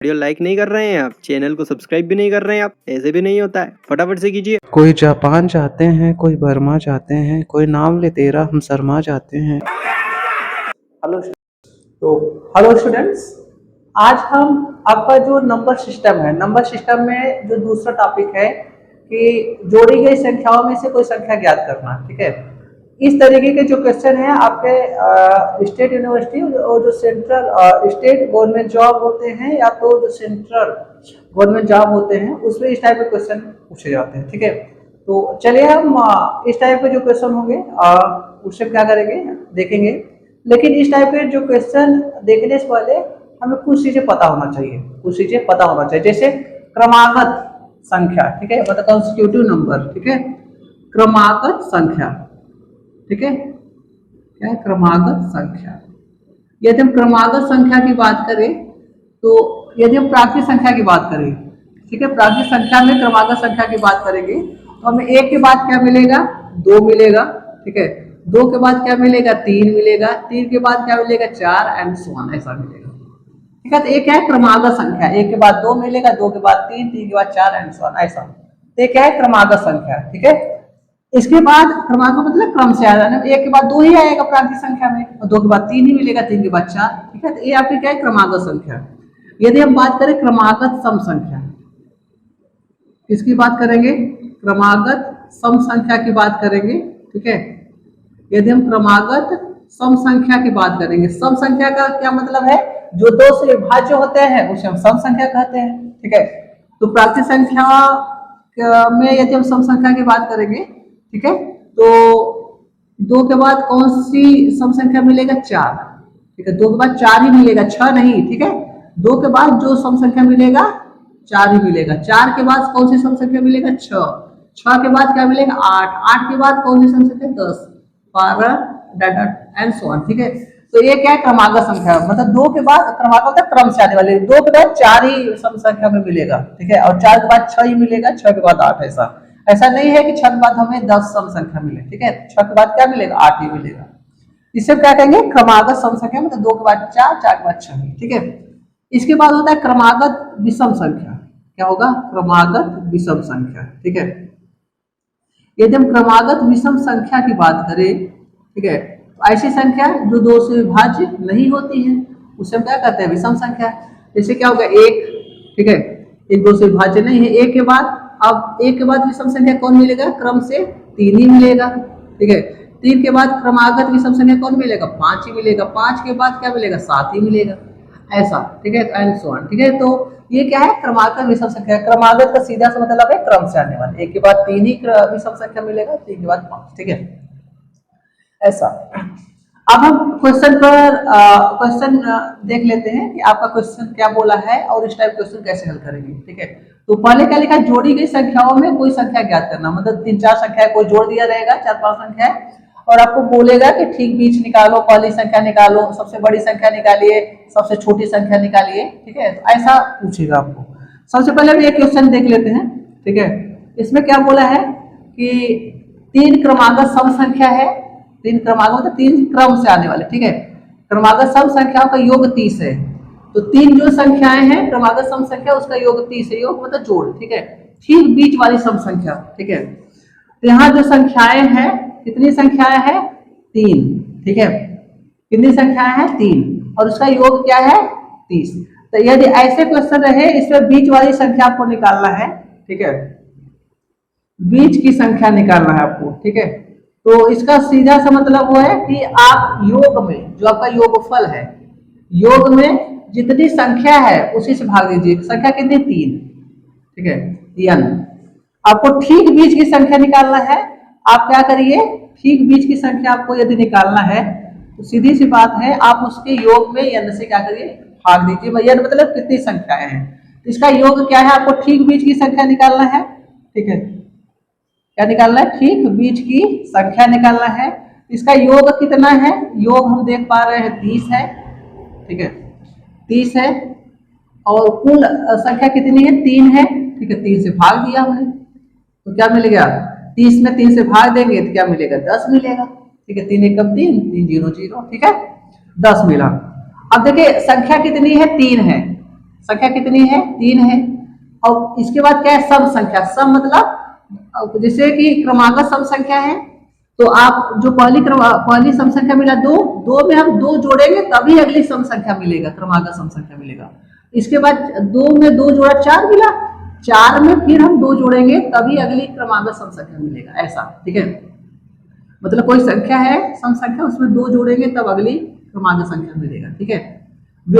Video like नहीं कर रहे हैं आप, चैनल को सब्सक्राइब भी नहीं कर रहे हैं आप, ऐसे भी नहीं होता है, फटाफट से कीजिए। कोई जापान जाते हैं, कोई बर्मा जाते हैं, कोई नाम ले तेरा हम शर्मा जाते हैं। हेलो स्टूडेंट्स, आज हम आपका जो नंबर सिस्टम है, नंबर सिस्टम में जो दूसरा टॉपिक है कि जोड़ी गई संख्याओं में से कोई संख्या ज्ञात करना। ठीक है, इस तरीके के जो क्वेश्चन है आपके स्टेट यूनिवर्सिटी और जो सेंट्रल स्टेट गवर्नमेंट जॉब होते हैं या तो जो सेंट्रल गवर्नमेंट जॉब होते हैं उसमें इस टाइप के क्वेश्चन पूछे जाते हैं। ठीक है, तो चलिए हम इस टाइप के जो क्वेश्चन होंगे उससे क्या करेंगे देखेंगे। लेकिन इस टाइप के जो क्वेश्चन देखने से पहले हमें कुछ चीजें पता होना चाहिए, कुछ चीजें पता होना चाहिए, जैसे क्रमागत संख्या। ठीक है, मतलब कॉन्स्टिट्यूटिव नंबर। ठीक है, क्रमागत संख्या। ठीक है, क्या है क्रमागत संख्या। यदि हम क्रमागत संख्या की बात करें तो यदि हम प्राकृतिक संख्या की बात करें, ठीक है, प्राकृतिक संख्या में क्रमागत संख्या की बात करेंगे तो हमें एक के बाद क्या मिलेगा, दो मिलेगा। ठीक है, दो के बाद क्या मिलेगा, तीन मिलेगा, तीन के बाद क्या मिलेगा, चार एंड सो ऑन, ऐसा मिलेगा। ठीक है, तो एक है क्रमागत संख्या, एक के बाद दो मिलेगा, दो के बाद तीन, तीन के बाद चार एंड सो ऑन, ऐसा। तो क्या है क्रमागत संख्या। ठीक है, इसके बाद क्रमागत मतलब क्रम से आया, एक के बाद दो ही आएगा प्राकृतिक संख्या में, और दो के बाद तीन ही मिलेगा, तीन के बाद चार। ठीक है, तो ये आपकी क्या है क्रमागत संख्या। यदि हम बात करें क्रमागत सम संख्या, किसकी बात करेंगे, क्रमागत सम संख्या की बात करेंगे। ठीक है, यदि हम क्रमागत सम संख्या की बात करेंगे, सम संख्या का क्या मतलब है, जो दो से विभाज्य होते हैं उसे हम सम संख्या कहते हैं। ठीक है, तो प्राकृतिक संख्या में यदि हम सम संख्या की बात करेंगे, ठीक है, तो दो के बाद कौन सी सम संख्या मिलेगा, चार। ठीक है, दो के बाद चार ही मिलेगा, छह नहीं। ठीक है, दो के बाद जो सम संख्या मिलेगा चार ही मिलेगा, चार के बाद कौन सी सम संख्या मिलेगा, छह, छह के बाद क्या मिलेगा, आठ, आठ के बाद कौन सी सम संख्या, दस, बारह एंड सो ऑन। ठीक है, तो ये क्या है क्रमागत संख्या, मतलब दो के बाद क्रमागत होता है क्रम से आने वाले, दो के बाद चार ही सम संख्या में मिलेगा। ठीक है, और चार के बाद छह ही मिलेगा, छह के बाद आठ, ऐसा। ऐसा नहीं है कि छह के बाद हमें 10 सम संख्या मिले। ठीक है, छह के बाद क्या मिलेगा, आठ ही मिलेगा। इसे क्या कहेंगे, क्रमागत सम संख्या, मतलब दो के बाद चार, चार के बाद छह। ठीक है, इसके बाद होता है क्रमागत विषम संख्या। क्या होगा, क्रमागत विषम संख्या। ठीक है, यदि हम क्रमागत विषम संख्या की बात करें, ठीक है, तो ऐसी संख्या जो दो से विभाज्य नहीं होती है उसे हम क्या कहते हैं, विषम संख्या। जैसे क्या होगा, एक। ठीक है, एक दो से विभाज्य नहीं है, एक के बाद, अब एक के बाद विषम संख्या कौन मिलेगा, क्रम से तीन ही मिलेगा। ठीक है, तीन के बाद क्रमागत विषम संख्या कौन मिलेगा, पांच ही मिलेगा, पांच के बाद क्या मिलेगा, सात ही मिलेगा, ऐसा। ठीक है, एंड सो ऑन। ठीक है, तो ये क्या है क्रमागत विषम संख्या। क्रमागत का सीधा सा मतलब है क्रम से आने वाले, एक के बाद तीन ही विषम संख्या मिलेगा, तीन के बाद पांच। ठीक है, ऐसा। अब हम क्वेश्चन पर क्वेश्चन देख लेते हैं कि आपका क्वेश्चन क्या बोला है और इस टाइप क्वेश्चन कैसे हल करेंगे। ठीक है, तो पहले क्या लिखा, जोड़ी गई संख्याओं में कोई संख्या ज्ञात करना, मतलब तीन चार संख्या को जोड़ दिया रहेगा, चार पांच संख्या है, और आपको बोलेगा कि ठीक बीच निकालो, पहली संख्या निकालो, सबसे बड़ी संख्या निकालिए, सबसे छोटी संख्या निकालिए। ठीक है, तो ऐसा पूछेगा आपको। सबसे पहले हम ये क्वेश्चन देख लेते हैं। ठीक है, इसमें क्या बोला है कि तीन क्रमागत सम संख्या है, तीन क्रमागत मतलब तीन क्रम से आने वाले। ठीक है, क्रमागत सम संख्याओं का योग 30 है, तो तीन जो संख्याएं हैं क्रमागत सम संख्या उसका योग 30 है, योग मतलब जोड़। ठीक है, ठीक बीच वाली सम संख्या। ठीक है, तो यहाँ जो संख्याएं हैं, कितनी संख्याएं हैं, तीन। ठीक है, कितनी संख्याएं हैं, तीन, और उसका योग क्या है, 30। तो यदि ऐसे क्वेश्चन रहे, इसमें बीच वाली संख्या आपको निकालना है। ठीक है, बीच की संख्या निकालना है आपको। ठीक है, तो इसका सीधा सा मतलब वो है कि आप योग में, जो आपका योगफल है, योग में जितनी संख्या है उसी से भाग दीजिए। संख्या कितनी, तीन। ठीक है, n। आपको ठीक बीच की संख्या निकालना है। आप क्या करिए, ठीक बीच की संख्या आपको यदि निकालना है तो सीधी सी बात है, आप उसके योग में n से क्या करिए, भाग दीजिए। भैया मतलब कितनी संख्याएं हैं, तो इसका योग क्या है, आपको ठीक बीच की संख्या निकालना है। ठीक है, क्या निकालना है, ठीक बीच की संख्या निकालना है। इसका योग कितना है, योग हम देख पा रहे हैं 30 है। ठीक है, 30 है, और कुल संख्या कितनी है, तीन है। ठीक है, तीन से भाग दिया हमने तो क्या मिलेगा, 30 में तीन से भाग देंगे तो क्या मिलेगा, 10 मिलेगा। ठीक है, तीन एकम तीन, तीन जीरो जीरो। ठीक है, 10 मिला। अब देखिए संख्या कितनी है, तीन है, संख्या कितनी है? 3 है। और इसके बाद क्या है? सम संख्या। सम मतलब जैसे कि क्रमागत सम संख्या है तो आप जो पहली सम संख्या मिला 2, 2 में हम 2 जोड़ेंगे तभी अगली सम संख्या मिलेगा, क्रमागत सम संख्या मिलेगा। इसके बाद 2 में 2 जोड़ा 4 मिला, 4 में फिर हम 2 जोड़ेंगे तभी अगली क्रमागत सम संख्या मिलेगा, ऐसा। ठीक है, मतलब कोई संख्या है सम संख्या, उसमें 2 जोड़ेंगे तब अगली क्रमागत संख्या मिलेगा। ठीक है,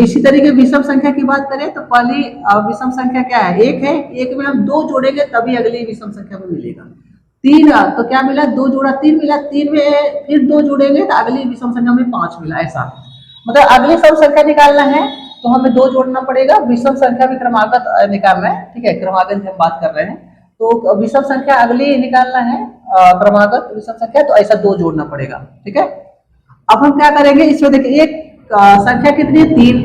इसी तरीके विषम संख्या की बात करें तो पहली विषम संख्या क्या है? 1 है, 1 में हम 2 जोड़ेंगे तभी अगली विषम संख्या में मिलेगा। 3 तो क्या मिला? 2 जोड़ा 3 मिला, 3 में फिर 2 जोड़ेंगे तो अगली विषम संख्या में 5 मिला, ऐसा। मतलब अगली सम संख्या निकालना है तो हमें 2 जोड़ना पड़ेगा, विषम संख्या भी क्रमागत निकालना है। ठीक है, क्रमागत की हम बात कर रहे हैं तो विषम संख्या अगली निकालना है, क्रमागत विषम संख्या, तो ऐसा 2 जोड़ना पड़ेगा। ठीक है, अब हम क्या करेंगे इसमें देखिए, एक संख्या कितनी है? 3।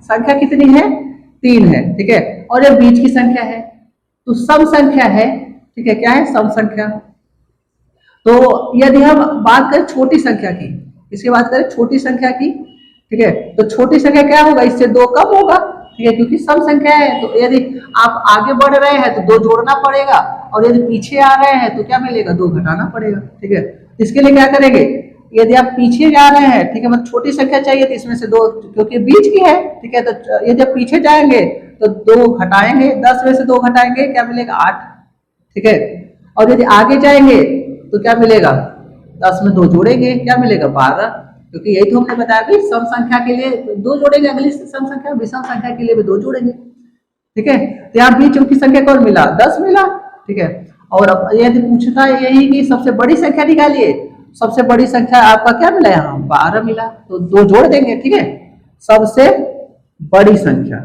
संख्या कितनी है? 3 है। ठीक है, और ये बीच की संख्या है तो सम संख्या है। ठीक है, क्या है? सम संख्या। तो यदि हम बात करें छोटी संख्या की, इसकी बात करें छोटी संख्या की, ठीक है, तो छोटी संख्या क्या होगा? इससे 2 कम होगा। ठीक है, क्योंकि सम संख्या है तो यदि आप आगे बढ़ रहे हैं तो 2 जोड़ना पड़ेगा, और यदि पीछे आ रहे हैं तो क्या मिलेगा? 2 घटाना पड़ेगा। ठीक है, इसके लिए क्या करेंगे? यदि आप पीछे जा रहे हैं, ठीक है, मतलब छोटी संख्या चाहिए तो इसमें से 2, क्योंकि बीच की है, ठीक है, तो यदि आप पीछे जाएंगे तो 2 घटाएंगे, 10 में से 2 घटाएंगे क्या मिलेगा? 8। ठीक है, और यदि आगे जाएंगे तो क्या मिलेगा? 10 में 2 जोड़ेंगे क्या मिलेगा? 12, क्योंकि यही तो हमने बताया कि सम संख्या के लिए 2 जोड़ेंगे, अगली सम संख्या, विषम संख्या के लिए भी 2 जोड़ेंगे। ठीक है, तो यहाँ बीच की संख्या कौन मिला? 10 मिला। ठीक है, और अब यदि पूछता है यही कि सबसे बड़ी संख्या निकालिए, सबसे बड़ी संख्या आपका क्या मिला? यहाँ 12 मिला, तो 2 जोड़ देंगे। ठीक है, सबसे बड़ी संख्या।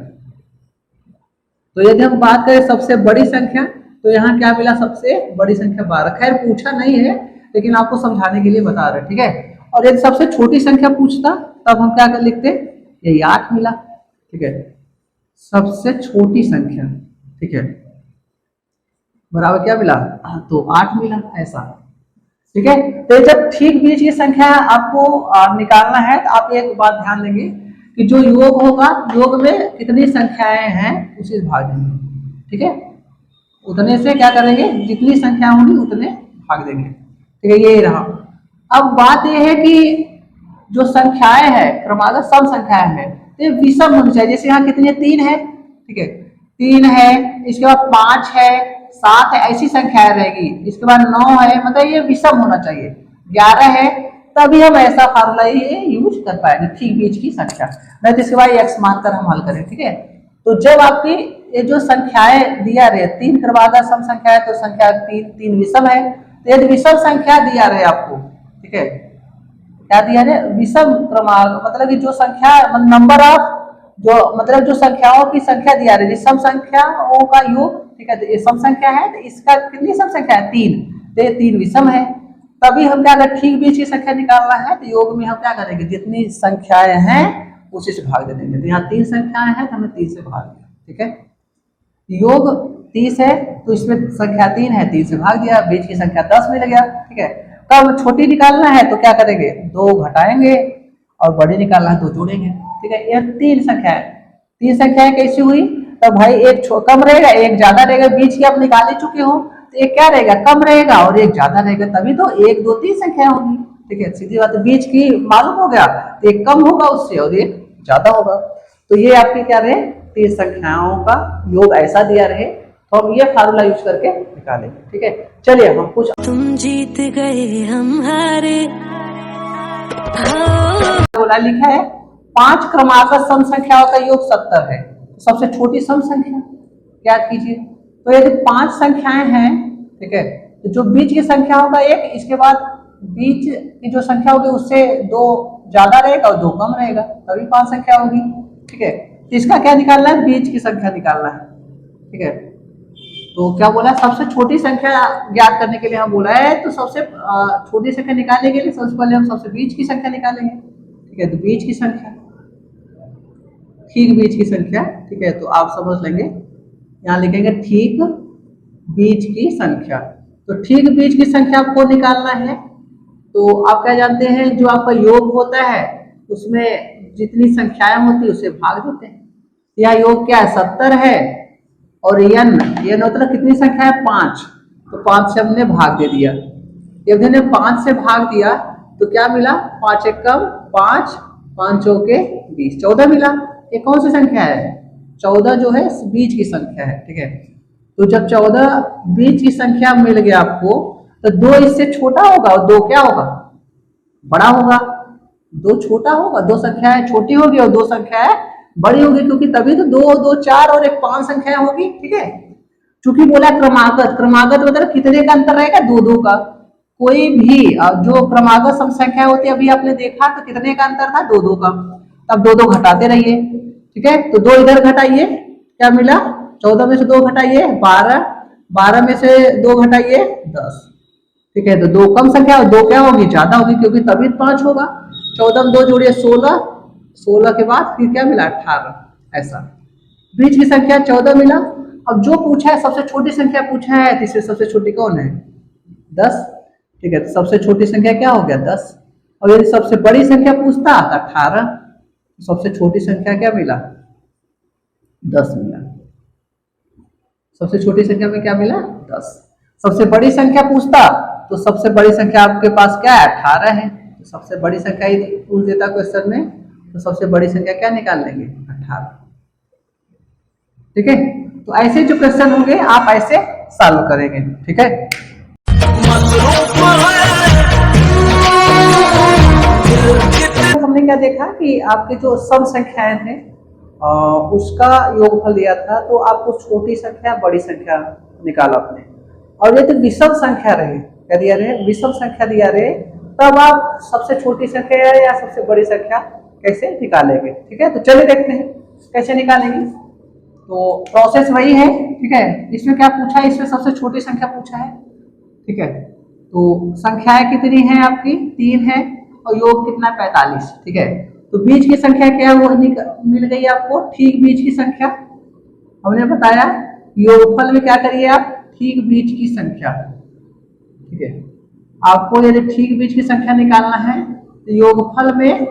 तो यदि हम बात करें सबसे बड़ी संख्या तो यहाँ क्या मिला? सबसे बड़ी संख्या 12। खैर पूछा नहीं है लेकिन आपको समझाने के लिए बता रहे। ठीक है, और यदि सबसे छोटी संख्या पूछता तब हम क्या कर लिखते? यही 8 मिला। ठीक है, सबसे छोटी संख्या, ठीक है, बराबर क्या मिला? तो 8 मिला, ऐसा। ठीक है, तो जब ठीक बीच की संख्या आपको निकालना है तो आप एक बात ध्यान देंगे कि जो योग होगा, योग में कितनी संख्याएं हैं उसे भाग देंगे। ठीक है, उतने से क्या करेंगे? जितनी संख्या होंगी उतने भाग देंगे। ठीक है, यही रहा। अब बात यह है कि जो संख्याएं हैं, क्रमागत सम संख्याएं हैं, तो विषम होनी चाहिए। जैसे यहाँ कितनी? 3 है। ठीक है, 3 है, इसके बाद 5 है, 7 है, ऐसी संख्याएं रहेगी। इसके बाद 9 है, मतलब ये विषम होना चाहिए। 11 है, तभी हम ऐसा फार्मूला ये यूज कर पाएंगे, ठीक बीच की संख्या। नहीं तो इसके बाद एक्स मानकर हम हल करें। ठीक है, तो जब आपकी ये जो संख्याएं दिया रहे, 3 क्रमागत सम संख्या है तो संख्या 3 विषम है। तो यदि विषम संख्या दिया रहे आपको, ठीक है, क्या दिया है? विषम क्रमागत, मतलब कि जो संख्या, नंबर ऑफ, जो मतलब जो संख्याओं की संख्या दिया रहे, सम संख्याओं का योग। ठीक है, तो ये सम संख्या है तो इसका कितनी सम संख्या है? 3, तो ये 3 विषम है। तभी हम क्या करें? ठीक बीच की संख्या निकालना है तो योग में हम क्या करेंगे? जितनी संख्याएं हैं उसी से भाग दे देंगे। तो यहाँ 3 संख्याएं हैं तो हमें 3 से भाग दिया। ठीक है, योग 30 है तो इसमें संख्या 3 है, 3 से भाग दिया, बीच की संख्या 10 मिल गया। ठीक है, तब छोटी निकालना है तो क्या करेंगे? 2 घटाएंगे, और बड़ी निकालना है तो जोड़ेंगे। ठीक है, यह 3 संख्याएं। 3 संख्याएं कैसी हुई? तो भाई एक कम रहेगा, एक ज्यादा रहेगा। बीच की आप निकाल ही चुके हो तो एक क्या रहेगा? कम रहेगा, और एक ज्यादा रहेगा, तभी तो 1, 2, 3 संख्या होगी। ठीक है, सीधी बात। बीच की मालूम हो गया तो एक कम होगा उससे और एक ज्यादा होगा। तो ये आपकी क्या रहे? 3 संख्याओं का योग ऐसा दिया रहे तो हम ये फार्मूला यूज करके निकालेंगे। ठीक है, चलिए हम कुछ, तुम जीत गए हम हारे। बोला लिखा है 5 क्रमागत सम संख्याओं का योग 70 है। सबसे छोटी सम संख्या याद कीजिए। तो यदि 5 संख्याएं हैं, ठीक है, तो जो बीच की संख्या होगा 1, इसके बाद बीच की जो संख्या होगी उससे 2 ज्यादा रहेगा और 2 कम रहेगा, तभी 5 संख्या होगी। ठीक है, तो इसका क्या निकालना है? बीच की संख्या निकालना है। ठीक है, तो क्या बोला? सबसे छोटी संख्या ज्ञात करने के लिए हम बोला है, तो सबसे छोटी संख्या निकालने के लिए सबसे पहले हम सबसे बीच की संख्या निकालेंगे। ठीक है, तो बीच की संख्या, ठीक बीच की संख्या। ठीक है, तो आप समझ लेंगे, यहाँ लिखेंगे ठीक बीच की संख्या। तो ठीक बीच की संख्या आपको निकालना है तो आप क्या जानते हैं? जो आपका योग होता है उसमें जितनी संख्याएं होती है उसे भाग देते हैं। यहाँ योग क्या है 70 है, और यन मतलब कितनी संख्या है 5, तो 5 से हमने भाग दे दिया। जब हमने 5 से भाग दिया तो क्या मिला, 5 एकम 5, 5 चौके 20, 14 मिला। ये कौन सी संख्या है, 14 जो है बीच की संख्या है, ठीक है। तो जब 14 बीच की संख्या मिल गया आपको, तो 2 इससे छोटा होगा और 2 क्या होगा, बड़ा होगा। 2 छोटा होगा, 2 संख्याएं छोटी होगी और 2 संख्याएं बड़ी होगी, क्योंकि तभी तो 2, 2, 4 और 1 5 संख्याएं होगी, ठीक है। चूंकि बोला क्रमागत मतलब कितने का अंतर रहेगा, 2, 2 का। कोई भी जो क्रमागत सम संख्या होती है, अभी आपने देखा तो कितने का अंतर था, 2, 2 का। तब 2, 2 घटाते रहिए, ठीक है। तो 2 इधर घटाइए, क्या मिला, 14 में से 2 घटाइए 12, 12 में से 2 घटाइए 10, ठीक है। तो 2 कम संख्या और 2 क्या होगी, ज्यादा होगी, क्योंकि तभी 5 होगा। 14 में 2 जोड़िए 16, 16 के बाद फिर क्या मिला 18, ऐसा बीच की संख्या 14 मिला। अब जो पूछा है सबसे छोटी संख्या पूछा है, तो इससे सबसे छोटी कौन है, 10, ठीक है। तो सबसे छोटी संख्या क्या हो गया 10, और यदि सबसे बड़ी संख्या पूछता तो 18, सबसे छोटी संख्या क्या मिला, 10 मिला। सबसे छोटी संख्या में क्या मिला, 10। सबसे बड़ी संख्या पूछता तो सबसे बड़ी संख्या आपके पास क्या है, 18 है। तो सबसे बड़ी संख्या यदि पूछ देता क्वेश्चन में, तो सबसे बड़ी संख्या क्या निकाल लेंगे, 18, ठीक है। तो ऐसे जो क्वेश्चन होंगे आप ऐसे सॉल्व करेंगे, ठीक है। तो हमने क्या देखा कि आपके जो सम संख्याएं थे उसका योगफल दिया था, तो आपको छोटी संख्या बड़ी संख्या निकाला आपने, और यदि विषम संख्या रहे, क्या दिया रहे, विषम संख्या दिया रहे, तब आप सबसे छोटी संख्या या सबसे बड़ी संख्या कैसे निकालेंगे, ठीक है। तो चलिए देखते हैं कैसे निकालेंगे। तो प्रोसेस वही है, ठीक है। इसमें क्या पूछा है, इसमें सबसे छोटी संख्या पूछा है, ठीक है। तो संख्याएं कितनी है आपकी, 3 है, और योग कितना 45, ठीक है। तो बीच की संख्या क्या वो मिल गई आपको, ठीक बीच की संख्या। हमने बताया योगफल में क्या करिए आप, ठीक बीच की संख्या, ठीक है। आपको यदि ठीक बीच की संख्या निकालना है तो योगफल में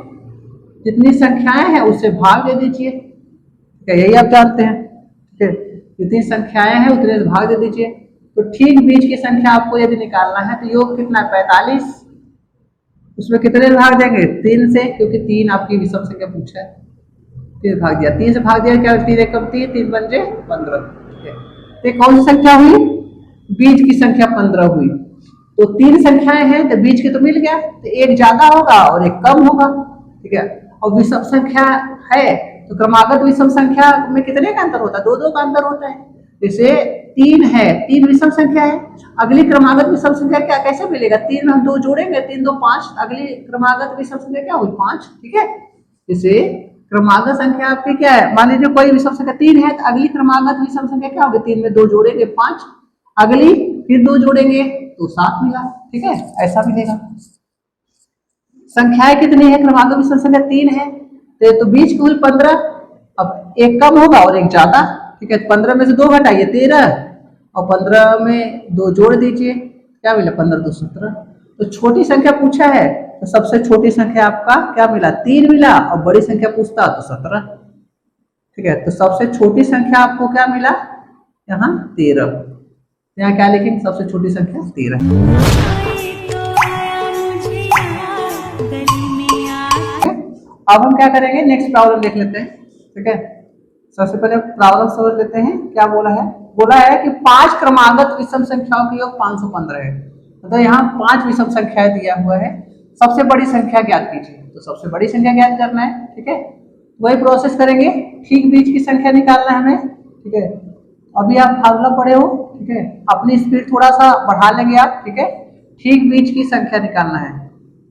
जितनी संख्याएं हैं उससे भाग दे दीजिए, ठीक है। यही आप जानते हैं, ठीक है। जितनी संख्याएं हैं उतने से भाग दे दीजिए। तो ठीक बीच की संख्या आपको यदि निकालना है तो योग कितना 45, उसमें कितने भाग देंगे, 3 से, क्योंकि 3 आपकी विषम संख्या पूछा है। 3 भाग दिया, 3 से भाग दिया, क्या 3 एकम 3, 3 पंजे 15, ठीक है। तो कौन सी संख्या हुई, बीच की संख्या 15 हुई। तो 3 संख्याएं हैं तो बीच के तो मिल गया, तो एक ज्यादा होगा और एक कम होगा, ठीक है। और विषम संख्या है तो क्रमागत विषम संख्या में कितने का अंतर होता है, 2, 2 का अंतर होता है। जैसे 3 है, 3 विषम संख्या है, अगली क्रमागत विषम संख्या क्या कैसे मिलेगा, 3 में हम 2 जोड़ेंगे, 3, 2, 5, अगली क्रमागत विषम संख्या क्या हुई 5, ठीक है। जैसे क्रमागत संख्या आपकी क्या है, मान लीजिए कोई विषम संख्या 3 है, तो अगली क्रमागत विषम संख्या क्या होगी, 3 में 2 जोड़ेंगे 5, अगली फिर 2 जोड़ेंगे तो 7 मिला, ठीक है। ऐसा मिलेगा। संख्याएं कितनी है, क्रमागत विषम संख्या 3 है, तो बीच की हुई 15, अब एक कम होगा और एक ज्यादा, ठीक है। 15 में से 2 घटाइए 13, और 15 में 2 जोड़ दीजिए, क्या मिला 15, 2, 17। तो छोटी संख्या पूछा है तो सबसे छोटी संख्या आपका क्या मिला, 3 मिला, और बड़ी संख्या पूछता तो 17, ठीक है। तो सबसे छोटी संख्या आपको क्या मिला, यहाँ 13, यहाँ क्या लिखेंगे, सबसे छोटी संख्या 13। अब हम क्या करेंगे, नेक्स्ट प्रॉब्लम देख लेते हैं, ठीक है। सबसे पहले प्रॉब्लम समझ लेते हैं क्या बोला है। बोला है कि 5 क्रमागत विषम संख्याओं का योग 515 है। तो यहाँ 5 विषम संख्याएं दिया हुआ है, सबसे बड़ी संख्या ज्ञात कीजिए। तो सबसे बड़ी संख्या ज्ञात करना है, ठीक है। वही प्रोसेस करेंगे, ठीक बीच की संख्या निकालना है हमें, ठीक है। अभी आप फार्मूला पढ़े हो, ठीक है। अपनी स्पीड थोड़ा सा बढ़ा लेंगे आप, ठीक है। ठीक बीच की संख्या निकालना है,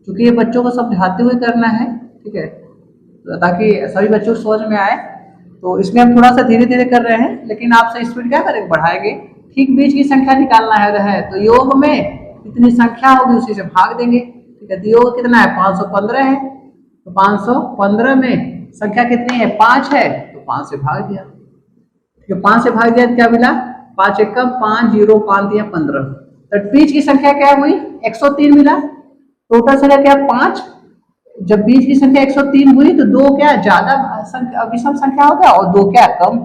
क्योंकि ये बच्चों को समझाते हुए करना है, ठीक है, ताकि सभी बच्चों को समझ में आए। तो इसमें हम थोड़ा सा धीरे धीरे कर रहे हैं, लेकिन आपसे स्पीड क्या करेंगे, बढ़ाएंगे। ठीक बीच की संख्या निकालना है तो योग में इतनी संख्या होगी उसी से भाग देंगे, ठीक है। तो योग कितना है, 515 है, तो 515 में संख्या कितनी है, 5 है, तो 5 से भाग दिया, ठीक है। 5 से भाग दिया तो क्या मिला, 5 एकम 5, 0 5 दिया 15। तो बीच की संख्या क्या हुई, 103 मिला। टोटल संख्या क्या 5, जब बीच की संख्या 103 हुई तो 2 क्या ज्यादा विषम संख्या हो गया और 2 क्या कम।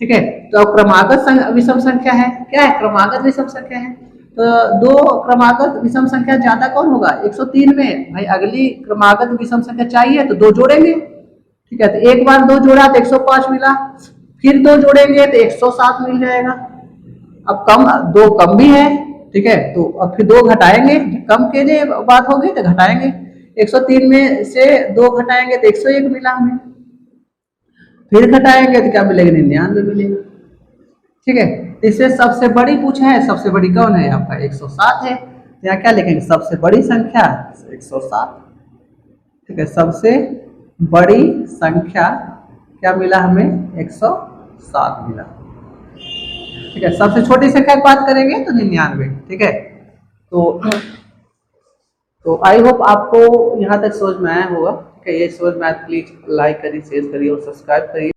ठीक है, तो अब क्रमागत विषम संख्या है, क्या है, क्रमागत विषम संख्या है। तो 2 क्रमागत विषम संख्या ज्यादा कौन होगा, 103 में भाई अगली क्रमागत विषम संख्या चाहिए तो 2 जोड़ेंगे। ठीक है, तो एक बार 2 जोड़ा तो 105 मिला, फिर 2 जोड़ेंगे तो 107 मिल जाएगा। अब कम 2 कम भी है, ठीक है, तो अब फिर 2 घटाएंगे, कम के लिए बात होगी तो घटाएंगे, 103 में से 2 घटाएंगे तो 101 मिला हमें, फिर घटाएंगे तो क्या मिलेगा, 99 मिलेगा। ठीक है, इससे सबसे बड़ी पूछा है, सबसे बड़ी कौन है आपका 107 है, तो यहाँ क्या लिखेंगे, सबसे बड़ी संख्या 107। ठीक है, सबसे बड़ी संख्या क्या मिला हमें, 107 मिला। ठीक है, सबसे छोटी संख्या की बात करेंगे तो 99। ठीक है, तो आई होप आपको यहाँ तक समझ में आया होगा। ठीक है, ये समझ में आया, प्लीज लाइक करिए, शेयर करिए और सब्सक्राइब करिए।